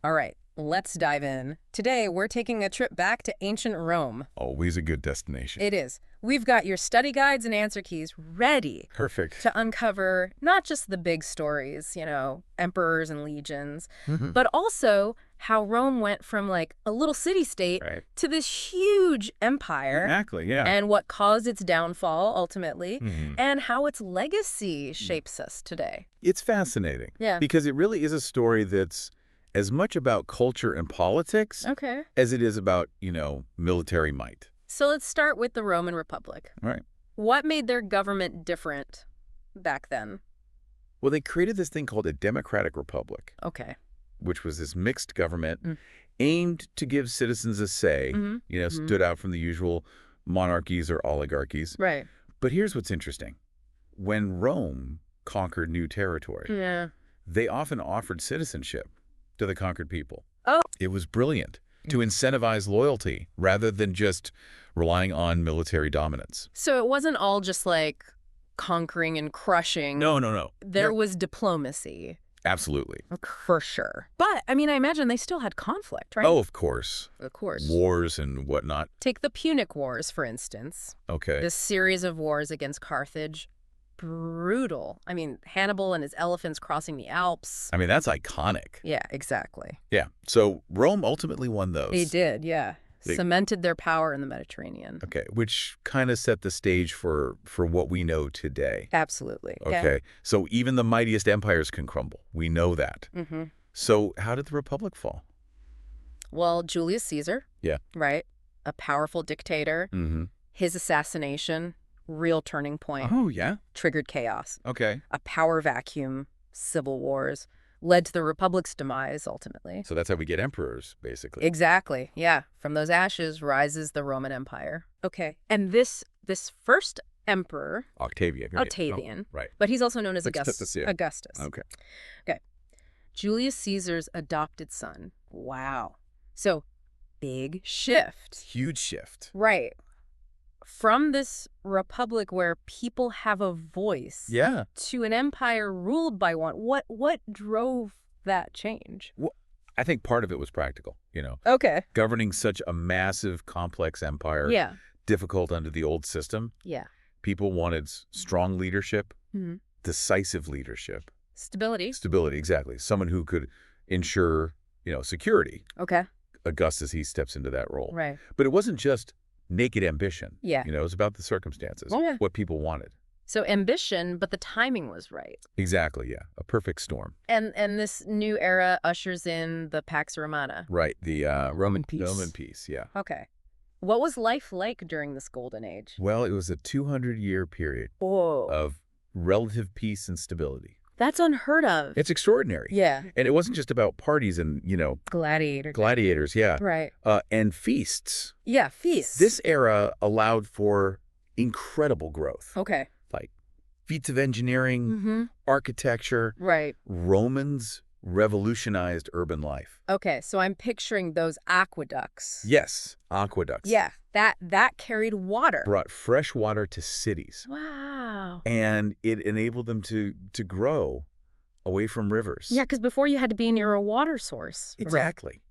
All right, let's dive in. Today, we're taking a trip back to ancient Rome. Always a good destination. It is. We've got your study guides and answer keys ready Perfect. to uncover not just the big stories, emperors and legions, but also how Rome went from like a little city-state Right. to this huge empire. Exactly, yeah. And what caused its downfall, ultimately, Mhm. and how its legacy shapes us today. It's fascinating. Yeah. Because it really is a story that's as much about culture and politics Okay. as it is about, military might. So let's start with the Roman Republic. All right. What made their government different back then? Well, they created this thing called a democratic republic, Okay. which was this mixed government aimed to give citizens a say, stood out from the usual monarchies or oligarchies. Right. But here's what's interesting. When Rome conquered new territory, Yeah. they often offered citizenship to the conquered people. Oh. It was brilliant to incentivize loyalty rather than just relying on military dominance. So it wasn't all just like conquering and crushing. No. There was diplomacy. Absolutely. For sure. But, I imagine they still had conflict, right? Oh, of course. Of course. Wars and whatnot. Take the Punic Wars, for instance. Okay. This series of wars against Carthage. Brutal. Hannibal and his elephants crossing the Alps. That's iconic. Yeah, exactly. Yeah. So Rome ultimately won those. They did, yeah. They- Cemented their power in the Mediterranean. Okay. Which kind of set the stage for what we know today. Absolutely. Okay. So even the mightiest empires can crumble. We know that. Mm-hmm. So how did the Republic fall? Well, Julius Caesar. Yeah. Right? A powerful dictator. Mm-hmm. His assassination, real turning point, Oh, yeah? triggered chaos. Okay. A power vacuum, civil wars, led to the Republic's demise, ultimately. So that's how we get emperors, basically. Exactly, yeah. From those ashes rises the Roman Empire. Okay. And this first emperor, Octavian. Octavian, Oh, right. but he's also known as Augustus, yeah. Augustus. Okay. Julius Caesar's adopted son. Wow. So, big shift. Huge shift. Right. From this republic where people have a voice Yeah. to an empire ruled by one. What drove that change? Well, I think part of it was practical, Okay. Governing such a massive, complex empire, Yeah. difficult under the old system. Yeah. People wanted strong leadership, Hmm. decisive leadership, Stability. stability, exactly. Someone who could ensure, security. Okay. Augustus, he steps into that role. Right. But it wasn't just naked ambition. Yeah. It was about the circumstances, Oh, yeah. what people wanted. So ambition, but the timing was right. Exactly, yeah. A perfect storm. And this new era ushers in the Pax Romana. Right, the Roman peace. Roman peace, yeah. Okay. What was life like during this golden age? Well, it was a 200-year period Whoa. of relative peace and stability. That's unheard of. It's extraordinary. Yeah. And it wasn't just about parties and, Gladiator. gladiators, yeah. Right. And feasts. Yeah, feasts. This era allowed for incredible growth. Okay. Like feats of engineering, Mm-hmm. architecture. Right. Romans revolutionized urban life. Okay, so I'm picturing those aqueducts. Yes, aqueducts. Yeah, that carried water. Brought fresh water to cities. Wow. And it enabled them to grow away from rivers. Yeah, because before you had to be near a water source. Exactly.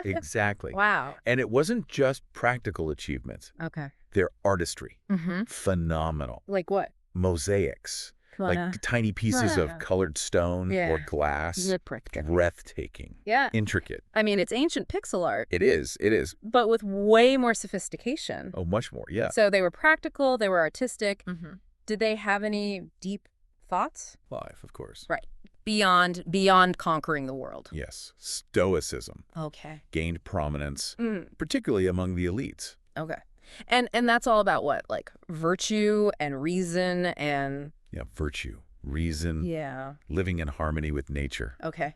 Exactly. Wow. And it wasn't just practical achievements. Okay. Their artistry. Mm-hmm. Phenomenal. Like what? Mosaics. Like tiny pieces of colored stone or glass. Breathtaking. Yeah. Intricate. It's ancient pixel art. It is. It is. But with way more sophistication. Oh, much more. Yeah. So they were practical, they were artistic. Mm-hmm. Did they have any deep thoughts? Life, of course. Right. Beyond conquering the world. Yes. Stoicism. Okay. Gained prominence, particularly among the elites. Okay. And that's all about what? Like virtue and reason and... Yeah, virtue, reason, living in harmony with nature. Okay.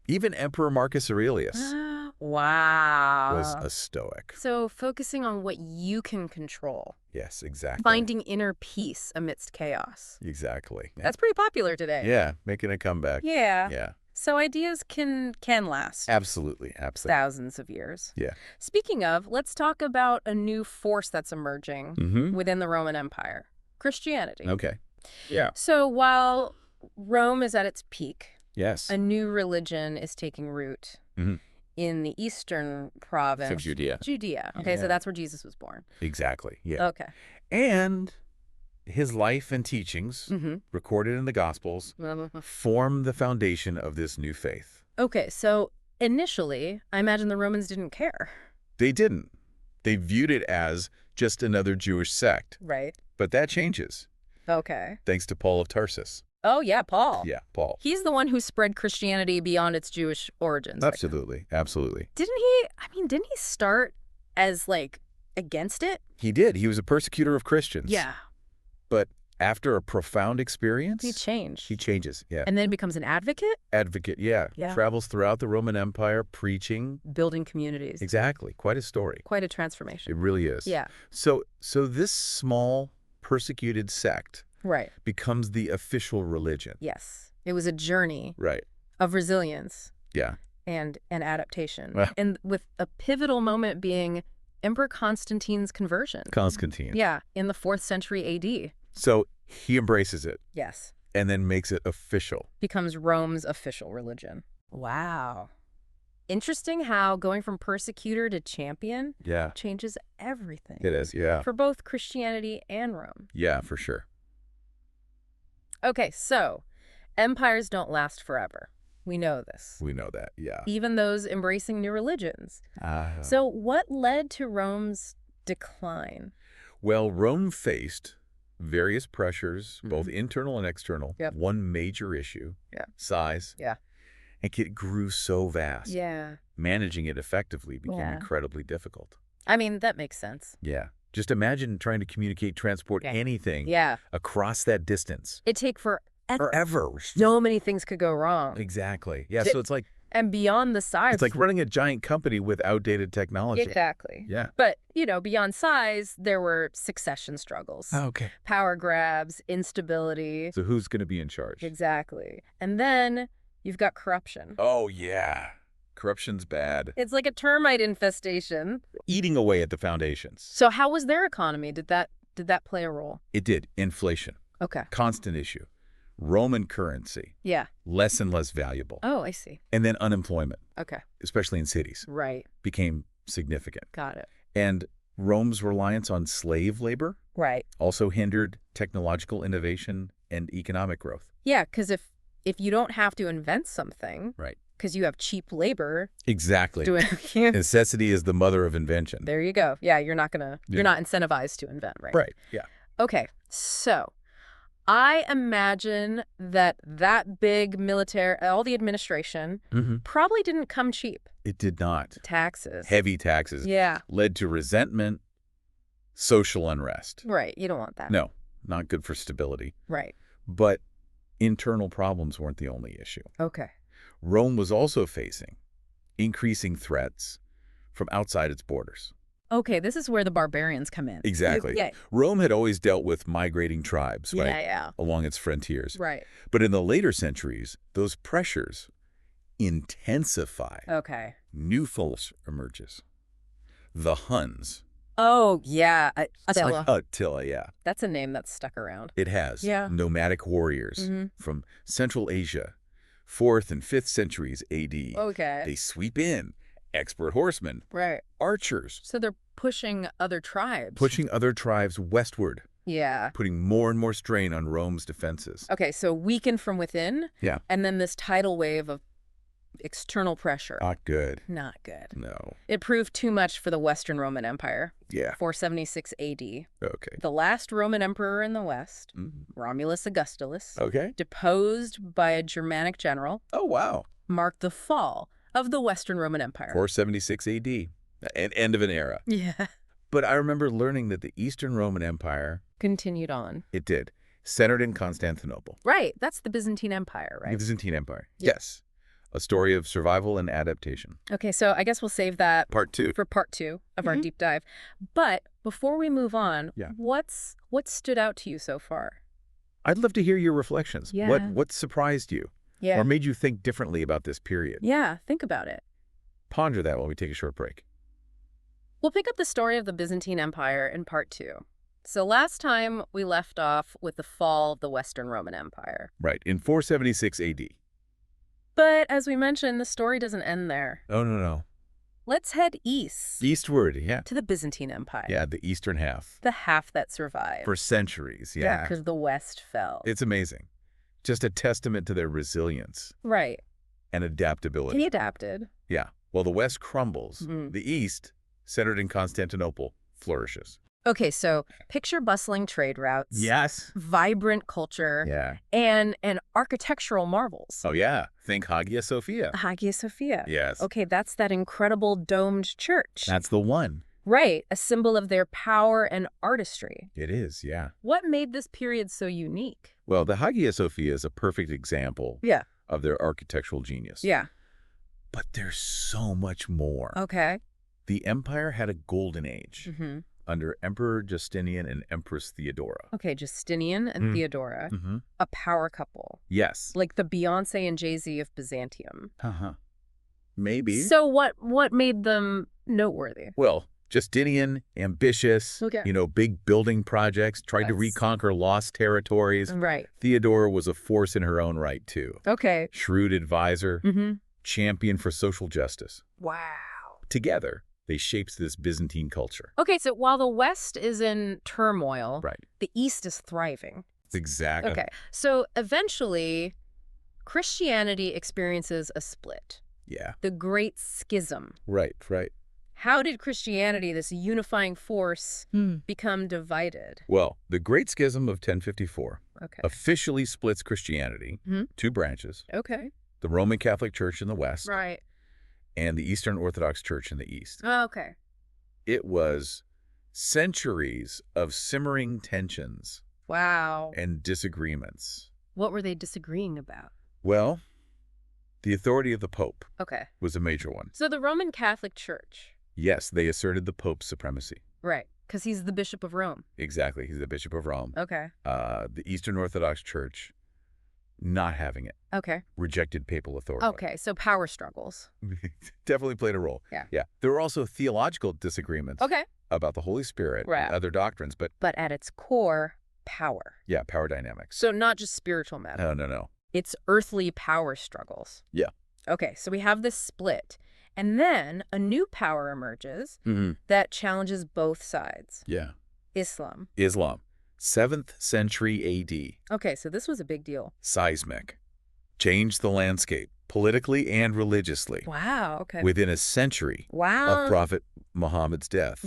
Even Emperor Marcus Aurelius wow. was a Stoic. So focusing on what you can control. Yes, exactly. Finding inner peace amidst chaos. Exactly. That's pretty popular today. Yeah, making a comeback. Yeah. Yeah. So ideas can last. Absolutely. Thousands of years. Yeah. Speaking of, let's talk about a new force that's emerging within the Roman Empire. Christianity. Okay. Yeah. So while Rome is at its peak, Yes. a new religion is taking root in the eastern province. Of Judea. Judea. Okay, so that's where Jesus was born. Exactly, yeah. Okay. And his life and teachings, recorded in the Gospels, form the foundation of this new faith. Okay, so initially, I imagine the Romans didn't care. They didn't. They viewed it as just another Jewish sect. Right. But that changes. Okay. Thanks to Paul of Tarsus. Oh, yeah, Paul. Yeah, Paul. He's the one who spread Christianity beyond its Jewish origins. Absolutely, absolutely. Didn't he start as, like, against it? He did. He was a persecutor of Christians. Yeah. But after a profound experience... He changed. He changes, yeah. And then becomes an advocate? Advocate, yeah. Travels throughout the Roman Empire, preaching. Building communities. Exactly. Quite a story. Quite a transformation. It really is. Yeah. So this small, persecuted sect... Right. becomes the official religion. Yes. It was a journey of resilience. Yeah. And adaptation. And with a pivotal moment being Emperor Constantine's conversion. Constantine. Yeah, in the 4th century AD. So he embraces it. Yes. And then makes it official. Becomes Rome's official religion. Wow. Interesting how going from persecutor to champion changes everything. It is, yeah. For both Christianity and Rome. Yeah, for sure. Okay, so empires don't last forever. We know this. We know that, yeah. Even those embracing new religions. So what led to Rome's decline? Well, Rome faced various pressures, both internal and external. One major issue, size. And it grew so vast. Managing it effectively became incredibly difficult. I mean, that makes sense. Yeah. Just imagine trying to communicate, transport anything across that distance. It'd take forever. So many things could go wrong. Exactly. Yeah, so it's like... And beyond the size... It's like running a giant company with outdated technology. Exactly. Yeah. But, beyond size, there were succession struggles. Okay. Power grabs, instability. So who's going to be in charge? Exactly. And then you've got corruption. Oh, yeah. Corruption's bad. It's like a termite infestation. Eating away at the foundations. So how was their economy? Did that play a role? It did. Inflation. Okay. Constant issue. Roman currency. Yeah. Less and less valuable. Oh, I see. And then unemployment. Okay. Especially in cities. Right. Became significant. Got it. And Rome's reliance on slave labor. Right. Also hindered technological innovation and economic growth. Yeah, because if you don't have to invent something. Right. Because you have cheap labor. Exactly. Necessity is the mother of invention. There you go. Yeah, you're not incentivized to invent, right? Right, yeah. Okay, so I imagine that big military, all the administration, probably didn't come cheap. It did not. Taxes. Heavy taxes. Yeah. Led to resentment, social unrest. Right, you don't want that. No, not good for stability. Right. But internal problems weren't the only issue. Okay. Rome was also facing increasing threats from outside its borders. Okay, this is where the barbarians come in. Exactly. Yeah. Rome had always dealt with migrating tribes, right? Along its frontiers. Right. But in the later centuries, those pressures intensify. Okay. New foes emerges. The Huns. Oh, yeah. Attila. Attila, yeah. That's a name that's stuck around. It has. Yeah. Nomadic warriors from Central Asia, 4th and 5th centuries AD. Okay. They sweep in. Expert horsemen. Right. Archers. So they're pushing other tribes. Pushing other tribes westward. Yeah. Putting more and more strain on Rome's defenses. Okay, so weakened from within. Yeah. And then this tidal wave of external pressure. Not good. Not good. No. It proved too much for the Western Roman Empire. Yeah. 476 AD. Okay. The last Roman emperor in the West, Romulus Augustulus, okay, deposed by a Germanic general. Oh, wow. Marked the fall of the Western Roman Empire. 476 AD. An end of an era. Yeah. But I remember learning that the Eastern Roman Empire... continued on. It did. Centered in Constantinople. Right. That's the Byzantine Empire, right? The Byzantine Empire. Yeah. Yes. A story of survival and adaptation. Okay, so I guess we'll save that Part 2. For part 2 of our deep dive. But before we move on, what stood out to you so far? I'd love to hear your reflections. Yeah. What surprised you? Yeah. Or made you think differently about this period? Yeah, think about it. Ponder that while we take a short break. We'll pick up the story of the Byzantine Empire in part 2. So last time we left off with the fall of the Western Roman Empire. Right, in 476 AD. But as we mentioned, the story doesn't end there. Oh, no. Let's head east. Eastward, yeah. To the Byzantine Empire. Yeah, the eastern half. The half that survived. For centuries, yeah. Yeah, because the West fell. It's amazing. Just a testament to their resilience. Right. And adaptability. He adapted. Yeah. While the West crumbles, the East, centered in Constantinople, flourishes. Okay, so picture bustling trade routes. Yes. Vibrant culture. Yeah. And architectural marvels. Oh, yeah. Think Hagia Sophia. Hagia Sophia. Yes. Okay, that's that incredible domed church. That's the one. Right, a symbol of their power and artistry. It is, yeah. What made this period so unique? Well, the Hagia Sophia is a perfect example of their architectural genius. Yeah. But there's so much more. Okay. The empire had a golden age under Emperor Justinian and Empress Theodora. Okay, Justinian and Theodora, a power couple. Yes. Like the Beyonce and Jay-Z of Byzantium. Maybe. So what made them noteworthy? Well, Justinian, ambitious, big building projects, tried to reconquer lost territories. Right. Theodora was a force in her own right, too. Okay. Shrewd advisor, champion for social justice. Wow. Together, they shaped this Byzantine culture. Okay, so while the West is in turmoil, the East is thriving. Exactly. Okay, so eventually, Christianity experiences a split. Yeah. The Great Schism. Right. How did Christianity, this unifying force, become divided? Well, the Great Schism of 1054 officially splits Christianity, two branches. Okay. The Roman Catholic Church in the West. Right. And the Eastern Orthodox Church in the East. Oh, okay. It was centuries of simmering tensions. Wow. And disagreements. What were they disagreeing about? Well, the authority of the Pope was a major one. So the Roman Catholic Church. Yes, they asserted the Pope's supremacy. Right, because he's the Bishop of Rome. Exactly, he's the Bishop of Rome. Okay. The Eastern Orthodox Church, not having it. Okay. Rejected papal authority. Okay, so power struggles. Definitely played a role. Yeah. There were also theological disagreements about the Holy Spirit and other doctrines. But at its core, power. Yeah, power dynamics. So not just spiritual matter. No. It's earthly power struggles. Yeah. Okay, so we have this split. And then a new power emerges that challenges both sides. Yeah. Islam. 7th century A.D. Okay, so this was a big deal. Seismic. Changed the landscape, politically and religiously. Wow, okay. Within a century of Prophet Muhammad's death.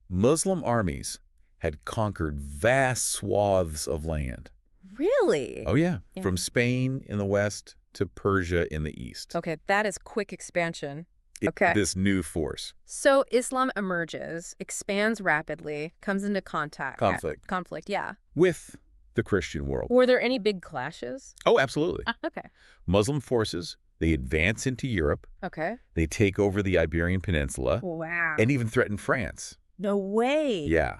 Muslim armies had conquered vast swaths of land. Really? Oh, yeah. From Spain in the west to Persia in the east. Okay, that is quick expansion. This new force. So Islam emerges, expands rapidly, comes into conflict, yeah. With the Christian world. Were there any big clashes? Oh, absolutely. Okay. Muslim forces, they advance into Europe. Okay. They take over the Iberian Peninsula. Wow. And even threaten France. No way. Yeah.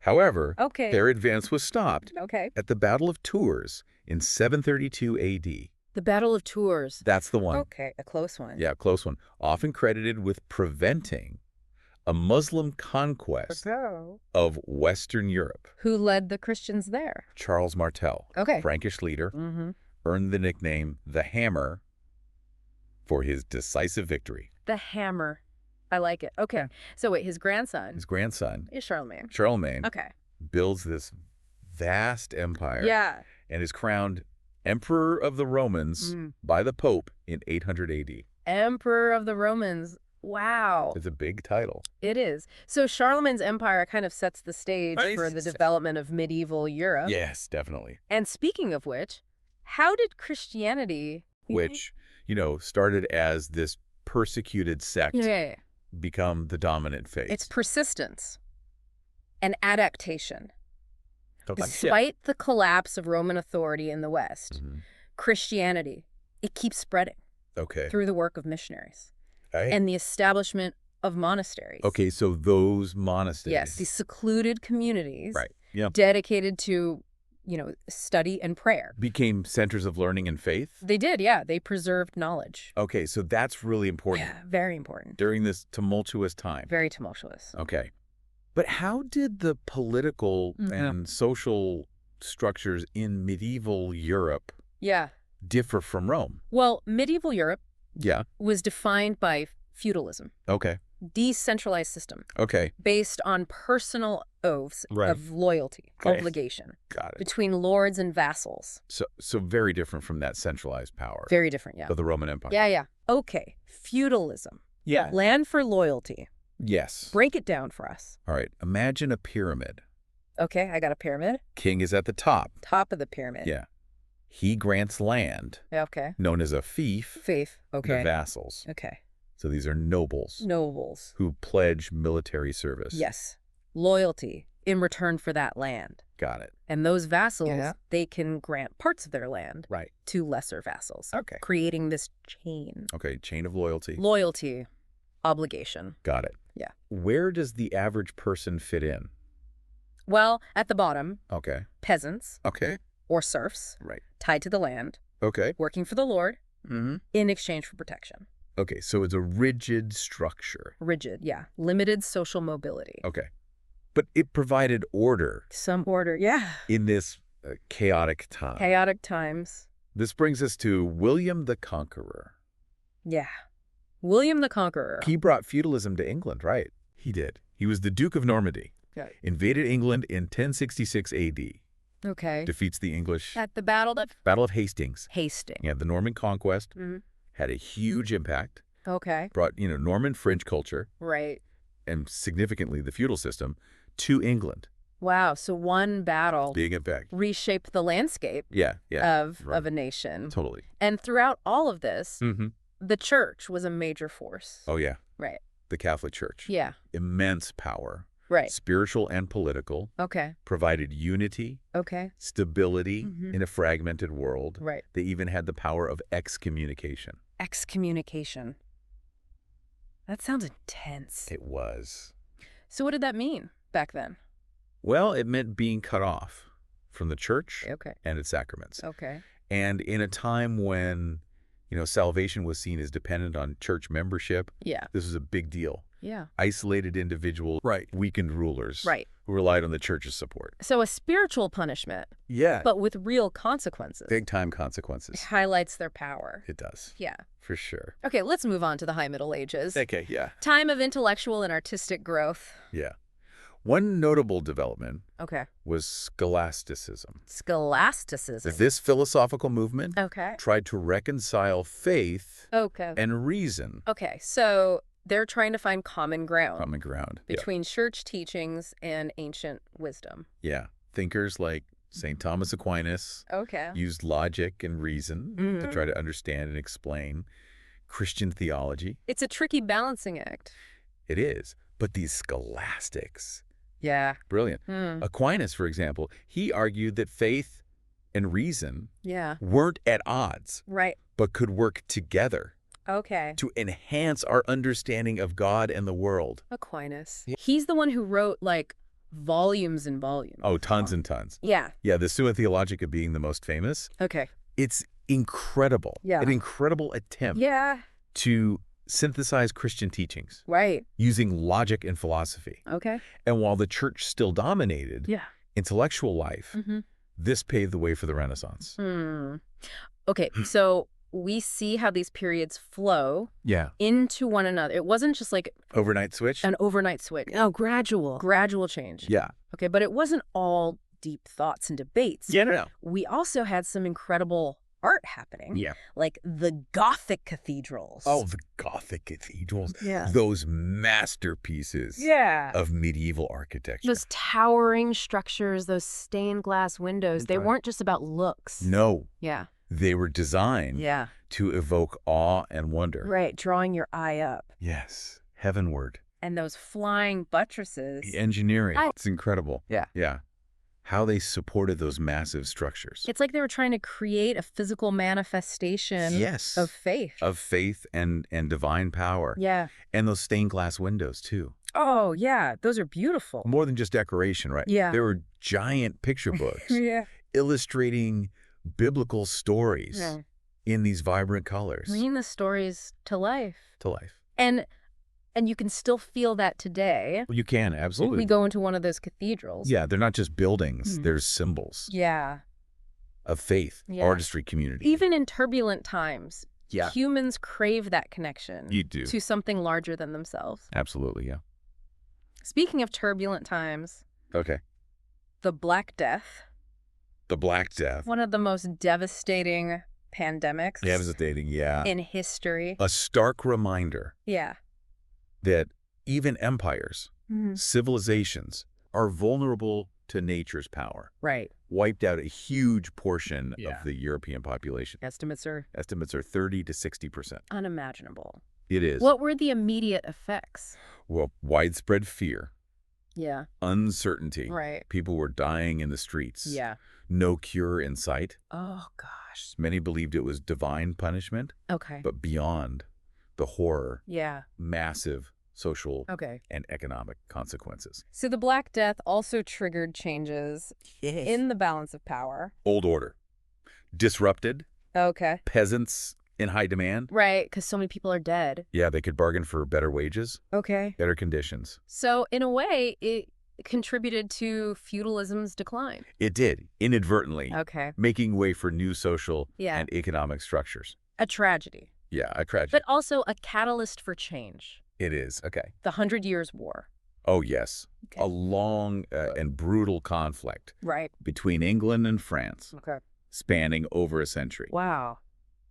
However, their advance was stopped at the Battle of Tours in 732 A.D. The Battle of Tours. That's the one. Okay, a close one. Yeah, close one. Often credited with preventing a Muslim conquest of Western Europe. Who led the Christians there? Charles Martel, Frankish leader, earned the nickname the Hammer for his decisive victory. The Hammer. I like it. Okay. So wait, his grandson is Charlemagne. Charlemagne builds this vast empire. Yeah. And is crowned Emperor of the Romans by the Pope in 800 A.D. Emperor of the Romans. Wow. It's a big title. It is. So Charlemagne's empire kind of sets the stage for the development of medieval Europe. Yes, definitely. And speaking of which, how did Christianity... Which, started as this persecuted sect become the dominant faith. It's persistence and adaptation. Despite the collapse of Roman authority in the West, Christianity, it keeps spreading through the work of missionaries and the establishment of monasteries. Okay, so those monasteries. Yes, these secluded communities dedicated to, study and prayer. Became centers of learning and faith? They did, yeah. They preserved knowledge. Okay, so that's really important. Yeah, very important. During this tumultuous time. Very tumultuous. Okay. But how did the political and social structures in medieval Europe differ from Rome? Well, medieval Europe was defined by feudalism. Okay. Decentralized system. Okay. Based on personal oaths of loyalty, obligation. Got it. Between lords and vassals. So very different from that centralized power. Very different, of the Roman Empire. Yeah. Okay. Feudalism. Yeah. Land for loyalty. Yes. Break it down for us. All right. Imagine a pyramid. Okay, I got a pyramid. King is at the top. Top of the pyramid. Yeah. He grants land. Okay. Known as a fief. Fief. Okay. To vassals. Okay. So these are nobles. Nobles. Who pledge military service. Yes. Loyalty in return for that land. Got it. And those vassals, they can grant parts of their land to lesser vassals. Okay. Creating this chain. Okay, chain of loyalty. Loyalty. Obligation. Got it. Yeah. Where does the average person fit in? Well, at the bottom. Okay. Peasants. Okay. Or serfs. Right. Tied to the land. Okay. Working for the Lord. In exchange for protection. Okay, so it's a rigid structure. Rigid, yeah. Limited social mobility. Okay. But it provided order. Some order, yeah. In this chaotic time. Chaotic times. This brings us to William the Conqueror. Yeah. William the Conqueror. He brought feudalism to England, right? He did. He was the Duke of Normandy. Okay. Invaded England in 1066 A.D. Okay. Defeats the English. At the Battle of Hastings. Hastings. Yeah, the Norman conquest had a huge impact. Okay. Brought, Norman French culture. Right. And significantly the feudal system to England. Wow, so one battle big impact reshaped the landscape of a nation. Totally. And throughout all of this, the church was a major force. Oh, yeah. Right. The Catholic Church. Yeah. Immense power. Right. Spiritual and political. Okay. Provided unity. Okay. Stability in a fragmented world. Right. They even had the power of excommunication. Excommunication. That sounds intense. It was. So what did that mean back then? Well, it meant being cut off from the church and its sacraments. Okay. And in a time when, salvation was seen as dependent on church membership, this was a big deal. Yeah. Isolated individuals, weakened rulers, who relied on the church's support. So a spiritual punishment, but with real consequences. Big-time consequences. It highlights their power. It does. Yeah. For sure. Okay, let's move on to the High Middle Ages. Okay, yeah. Time of intellectual and artistic growth. Yeah. One notable development was scholasticism. Scholasticism. This philosophical movement tried to reconcile faith and reason. Okay, so they're trying to find common ground. Common ground. Between church teachings and ancient wisdom. Yeah. Thinkers like St. Thomas Aquinas used logic and reason to try to understand and explain Christian theology. It's a tricky balancing act. It is. But these scholastics. Yeah. Brilliant. Aquinas, for example, he argued that faith and reason weren't at odds. Right. But could work together. Okay. To enhance our understanding of God and the world. Aquinas. Yeah. He's the one who wrote, volumes and volumes. Oh, tons and tons. Yeah. Yeah, the Summa Theologica being the most famous. Okay. It's incredible. Yeah. An incredible attempt to synthesize Christian teachings. Right. Using logic and philosophy. Okay. And while the church still dominated intellectual life, this paved the way for the Renaissance. Okay, so we see how these periods flow into one another. It wasn't just like overnight switch. An overnight switch. No, gradual change. Yeah. Okay, but it wasn't all deep thoughts and debates. Yeah, no. We also had some incredible art happening. Yeah. Like the Gothic cathedrals. Oh, the Gothic cathedrals. Yeah. Those masterpieces of medieval architecture. Those towering structures, those stained glass windows, they weren't just about looks. No. Yeah. They were designed to evoke awe and wonder. Right, drawing your eye up. Yes, heavenward. And those flying buttresses. The engineering, it's incredible. Yeah. Yeah. How they supported those massive structures. It's like they were trying to create a physical manifestation of faith. Of faith and divine power. Yeah. And those stained glass windows, too. Oh, yeah. Those are beautiful. More than just decoration, right? Yeah. There were giant picture books illustrating biblical stories in these vibrant colors. Bringing the stories to life. To life. And you can still feel that today. You can, absolutely. We go into one of those cathedrals. Yeah, they're not just buildings. There's symbols. Yeah. of faith, artistry community. Even in turbulent times, humans crave that connection to something larger than themselves. Absolutely, yeah. Speaking of turbulent times, the Black Death. The Black Death. One of the most devastating pandemics. Devastating, in history. A stark reminder that even empires, civilizations, are vulnerable to nature's power. Right. Wiped out a huge portion of the European population. Estimates are 30 to 60%. Unimaginable. It is. What were the immediate effects? Well, widespread fear. Yeah. Uncertainty. Right. People were dying in the streets. Yeah. No cure in sight. Oh, gosh. Many believed it was divine punishment. Okay. But beyond the horror, massive social and economic consequences. So the Black Death also triggered changes in the balance of power. Old order. Disrupted. Okay. Peasants in high demand. Right, because so many people are dead. Yeah, they could bargain for better wages. Okay. Better conditions. So in a way, it contributed to feudalism's decline. It did, inadvertently. Okay. Making way for new social and economic structures. A tragedy. Yeah, a tragedy. But also a catalyst for change. It is, okay. The 100 Years' War. Oh, yes. Okay. A long and brutal conflict. Right. Between England and France. Okay. Spanning over a century. Wow.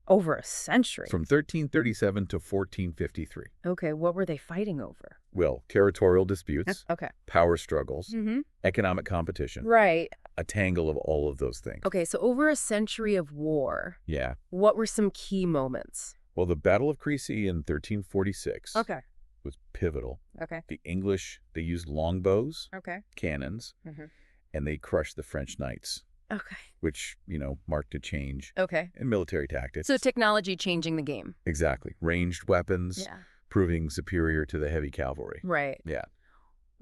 Over a century? From 1337 to 1453. Okay, what were they fighting over? Well, territorial disputes. Okay. Power struggles. Economic competition. Right. A tangle of all of those things. Okay, so over a century of war. Yeah. What were some key moments? Well, the Battle of Crécy in 1346 was pivotal. Okay. The English, they used longbows, cannons, and they crushed the French knights. Okay. Which, marked a change in military tactics. So technology changing the game. Exactly. Ranged weapons, proving superior to the heavy cavalry. Right. Yeah.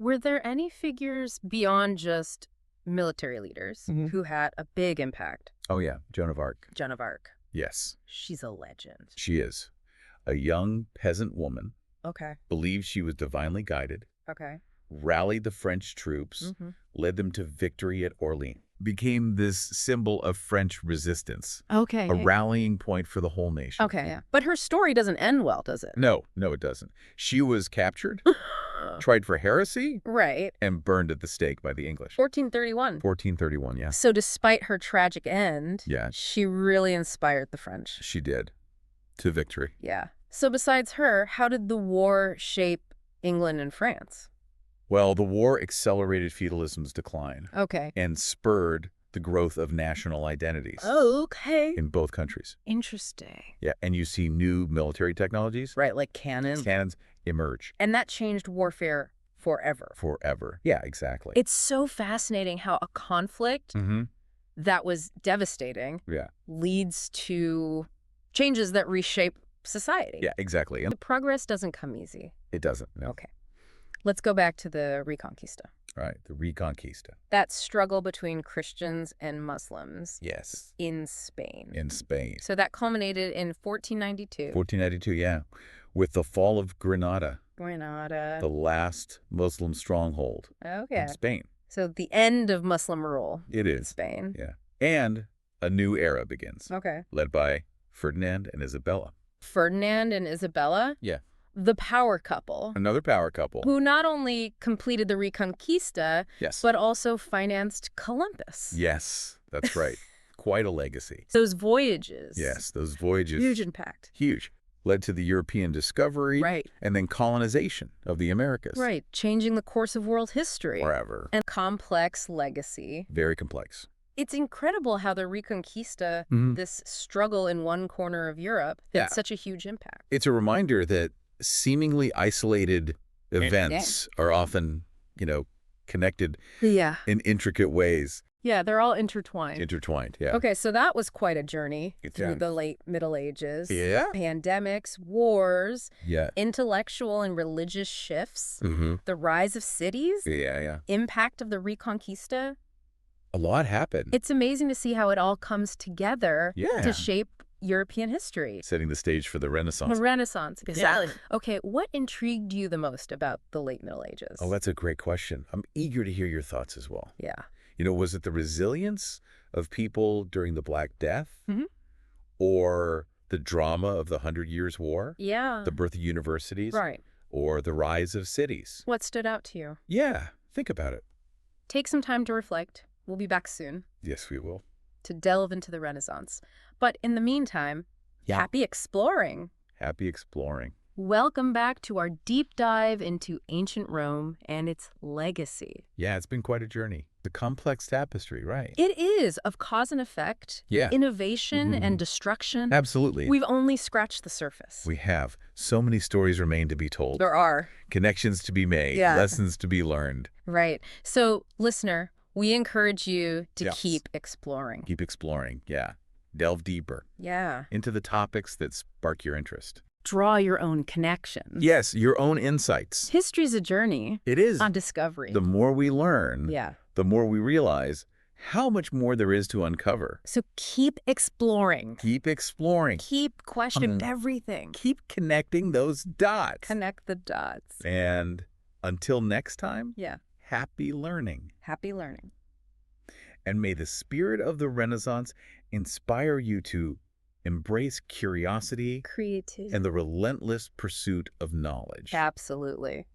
Were there any figures beyond just military leaders who had a big impact? Oh, yeah. Joan of Arc. Joan of Arc. Yes. She's a legend. She is. A young peasant woman. Okay. Believed she was divinely guided. Okay. Rallied the French troops. Led them to victory at Orleans. Became this symbol of French resistance. Okay. A rallying point for the whole nation. Okay, yeah. But her story doesn't end well, does it? No, it doesn't. She was captured, tried for heresy, and burned at the stake by the English. 1431. 1431, yeah. So despite her tragic end, she really inspired the French. She did. To victory. Yeah. So besides her, how did the war shape England and France? Well, the war accelerated feudalism's decline. Okay. And spurred the growth of national identities. Oh, okay. In both countries. Interesting. Yeah, and you see new military technologies. Right, like cannons. Cannons emerge. And that changed warfare forever. Forever. Yeah, exactly. It's so fascinating how a conflict that was devastating leads to changes that reshape society. Yeah, exactly. And the progress doesn't come easy. It doesn't, no. Okay. Let's go back to the Reconquista. Right, the Reconquista. That struggle between Christians and Muslims. Yes. In Spain. In Spain. So that culminated in 1492. 1492, yeah. With the fall of Granada. Granada. The last Muslim stronghold. In Spain. So the end of Muslim rule. It is. In Spain. Yeah. And a new era begins. Okay. Led by Ferdinand and Isabella. Ferdinand and Isabella? Yeah. The power couple. Another power couple. Who not only completed the Reconquista, but also financed Columbus. Yes, that's right. Quite a legacy. Those voyages. Yes, those voyages. Huge impact. Huge. Led to the European discovery. Right. And then colonization of the Americas. Right. Changing the course of world history. Forever. And complex legacy. Very complex. It's incredible how the Reconquista, this struggle in one corner of Europe, had such a huge impact. It's a reminder that seemingly isolated events are often, connected in intricate ways. Yeah, they're all intertwined. Intertwined, yeah. Okay, so that was quite a journey through the late Middle Ages. Yeah. Pandemics, wars, intellectual and religious shifts, the rise of cities, impact of the Reconquista. A lot happened. It's amazing to see how it all comes together to shape European history. Setting the stage for the Renaissance. The Renaissance, exactly. Okay, what intrigued you the most about the late Middle Ages? Oh, that's a great question. I'm eager to hear your thoughts as well. Yeah. Was it the resilience of people during the Black Death? Or the drama of the 100 Years' War? Yeah. The birth of universities? Right. Or the rise of cities? What stood out to you? Yeah, think about it. Take some time to reflect. We'll be back soon. Yes, we will. To delve into the Renaissance. But in the meantime, happy exploring. Happy exploring. Welcome back to our deep dive into ancient Rome and its legacy. Yeah, it's been quite a journey. The complex tapestry, right? It is, of cause and effect, innovation and destruction. Absolutely. We've only scratched the surface. We have. So many stories remain to be told. There are. Connections to be made, lessons to be learned. Right. So, listener, we encourage you to keep exploring. Keep exploring, Delve deeper. Into the topics that spark your interest. Draw your own connections. Yes, your own insights. History's a journey. It is. On discovery. The more we learn, the more we realize how much more there is to uncover. So keep exploring. Keep exploring. Keep questioning everything. Keep connecting those dots. Connect the dots. And until next time, happy learning. Happy learning. And may the spirit of the Renaissance inspire you to embrace curiosity, creativity, and the relentless pursuit of knowledge. Absolutely.